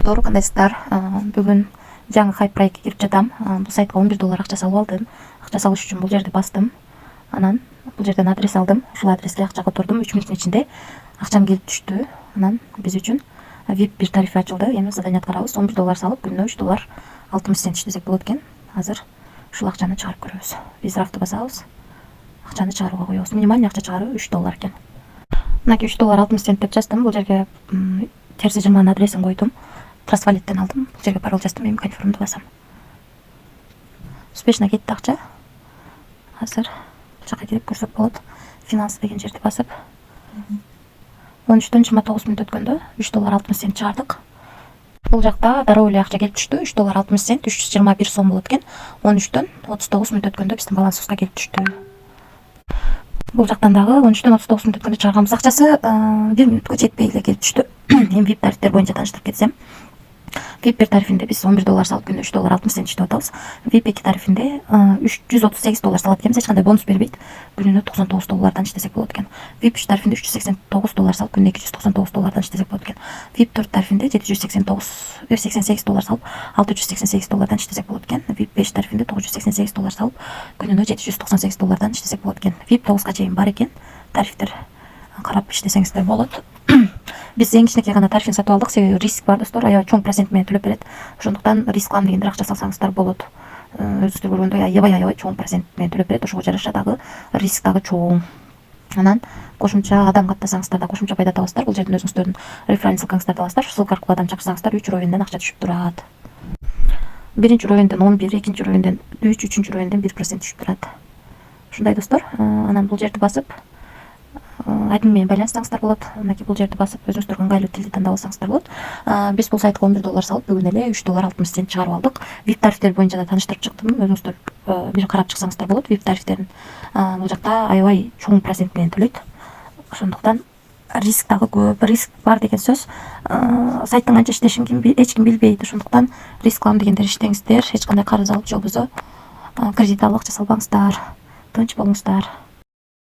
Саламаттар, кандайсыздар? Бүгүн жаңы хайп проектке кирип жатам. Бул сайтка $11 акча салып алдым. Акча салыш үчүн бул жерди бастым. Анан бул жерден адрес алдым. Ушул адреске акча котордум. 3 мүнөттүн ичинде акчам келип түштү. Анан биз үчүн VIP бир тарифи ачылды. Эми задание аткарабыз. $11 салып, күнүнө $3.60 иштесек болот экен. Азыр ушул акчаны чыгарып көрөбүз. Биз рафты басабыз. Акчаны чыгарууга коебуз. Минимальный акча чыгаруу $3 экен. Мынакей $3.60 деп жаздым. Бул жерге терси жырманын адресин койдум. Трасвалиттен алдым. Бул жерге пароль жаздым. Эми конфирмду басам. Успешно кетти акча. Азыр бул жака кирип көрсөк болот. Финанс деген жерди басып 13-төн 29 мүнөт өткөндө $3.60 чыгардык. Бул жакта дароо эле акча келип түштү. $3.60 321 сом болот экен. 13-төн 39 мүнөт өткөндө биздин балансыбызга келип түштү. Бул жактан дагы 13-төн 39 мүнөт өткөндө чыгарганбыз акчасы 1 мүнөткө жетпей эле келип түштү. Эми VIP тарифтер боюнча тааныштырып кетсем, VIP тарифинде биз $11 салып күнүнө $3.60 иштеп атабыз. VIP 2 тарифинде $138 салат экенбиз, эч кандай бонус бербейт. Күнүнө $99 иштесек болот экен. VIP 3 тарифинде $389 салып күнүнө $299 иштесек болот экен. VIP 4 тарифинде $788 салып $688 иштесек болот экен. VIP 5 тарифинде $988 салып күнүнө $798 иштесек болот экен. VIP 9га чейин бар экен. Тарифтер карап иштесеңиздер болот. Биз эң кичинекей гана тарифин сатып алдык, себеби риск бар достор, аябай чоң процент менен төлөп берет. Ошондуктан рисклам дегендер акча салсаңыздар болот. Өзүңүздөр көргөндөй аябай чоң процент менен төлөп берет. Ошого жараша дагы риск дагы чоң. Анан кошумча адам каттасаңыздар да кошумча пайда табасыздар. Бул жерден өзүңүздөрдүн реферальный ссылкаңыздарды аласыздар. Ссылка аркылуу адам чакырсаңыздар 3 уровеньден акча түшүп турат. Биринчи уровеньден 11, экинчи уровеньден 3, үчүнчү уровеньден 1% түшүп турат. Ушундай достор. Анан бул жерди басып админ менен байланышсаңыздар болот. Мынакей бул жерди басып өзүңүздөргө ыңгайлуу тилди тандап алсаңыздар болот. Биз бул сайтка $11 салып бүгүн эле $3.60 чыгарып алдык. VIP тарифтер боюнча да тааныштырып чыктым. Өзүңүздөр бир карап чыксаңыздар болот. VIP тарифтерин бул жакта аябай чоң процент менен төлөйт. Ошондуктан риск дагы көп. Риск бар деген сөз. Сайттын канча иштешин эч ким билбейт. Ошондуктан рисклам дегендер иштеңиздер. Эч кандай карыз алып же болбосо кредит алып акча салбаңыздар. Тынч болуңуздар.